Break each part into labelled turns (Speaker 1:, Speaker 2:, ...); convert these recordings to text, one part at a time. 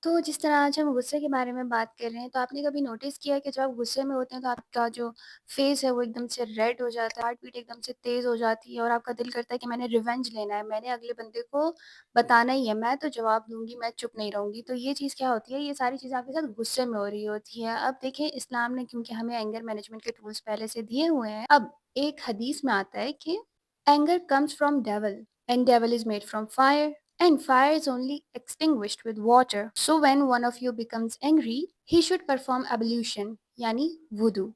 Speaker 1: तो जिस तरह आज हम गुस्से के बारे में बात कर रहे हैं, तो आपने कभी नोटिस किया है कि जब आप गुस्से में होते हैं तो आपका जो फेस है वो एकदम से रेड हो जाता है, हार्ट बीट एकदम से तेज़ हो जाती है और आपका दिल करता है कि मैंने रिवेंज लेना है, मैंने अगले बंदे को बताना ही है, मैं तो जवाब दूँगी, मैं चुप नहीं रहूँगी। तो ये चीज़ क्या होती है, ये सारी चीज़ें आपके साथ गुस्से में हो रही होती है। अब देखिए इस्लाम ने क्योंकि हमें एंगर मैनेजमेंट के टूल्स पहले से दिए हुए हैं, अब एक हदीस में आता है कि anger comes from devil and devil is made from fire and fire is only extinguished with water. So when one of you becomes angry, he should perform ablution यानी वुदू।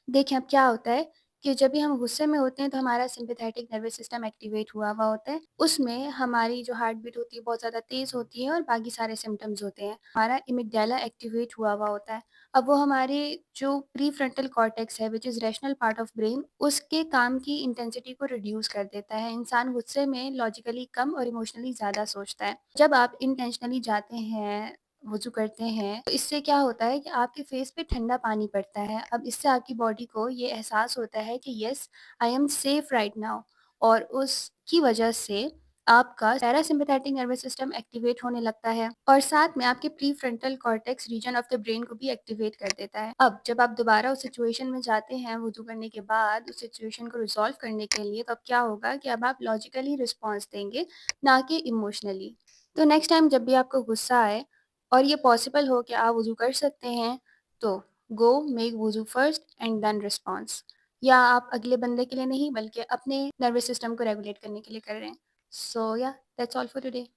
Speaker 1: देखिए अब क्या होता है कि जब भी हम गुस्से में होते हैं तो हमारा सिंपैथेटिक नर्वस सिस्टम एक्टिवेट हुआ हुआ होता है। उसमें हमारी जो हार्ट बीट होती है बहुत ज़्यादा तेज़ होती है और बाकी सारे सिम्पटम्स होते हैं। हमारा एमिगडाला एक्टिवेट हुआ हुआ होता है। अब वो हमारे जो प्रीफ्रंटल कॉर्टेक्स है which is rational part of brain उसके काम की इंटेंसिटी को रिड्यूस कर देता है। इंसान गुस्से में लॉजिकली कम और इमोशनली ज़्यादा सोचता है। जब आप इंटेंशनली जाते हैं वज़ू करते हैं, तो इससे क्या होता है कि आपके फेस पे ठंडा पानी पड़ता है। अब इससे आपकी बॉडी को ये एहसास होता है कि yes I am safe right now और उसकी वजह से आपका पैरासिम्पैथेटिक नर्वस सिस्टम एक्टिवेट होने लगता है और साथ में आपके prefrontal cortex region of the brain को भी एक्टिवेट कर देता है। अब जब आप दोबारा उस सिचुएशन में जाते हैं वज़ू करने के बाद उस सिचुएशन को रिज़ॉल्व करने के लिए, तो अब क्या होगा कि अब आप लॉजिकली रिस्पॉन्स देंगे, ना कि इमोशनली। तो नेक्स्ट टाइम जब भी आपको गुस्सा आए और ये पॉसिबल हो कि आप वज़ू कर सकते हैं, तो गो मेक वज़ू फर्स्ट एंड देन रिस्पॉन्स या आप अगले बंदे के लिए नहीं बल्कि अपने नर्वस सिस्टम को रेगुलेट करने के लिए कर रहे हैं। सो या दैट्स ऑल फॉर टुडे।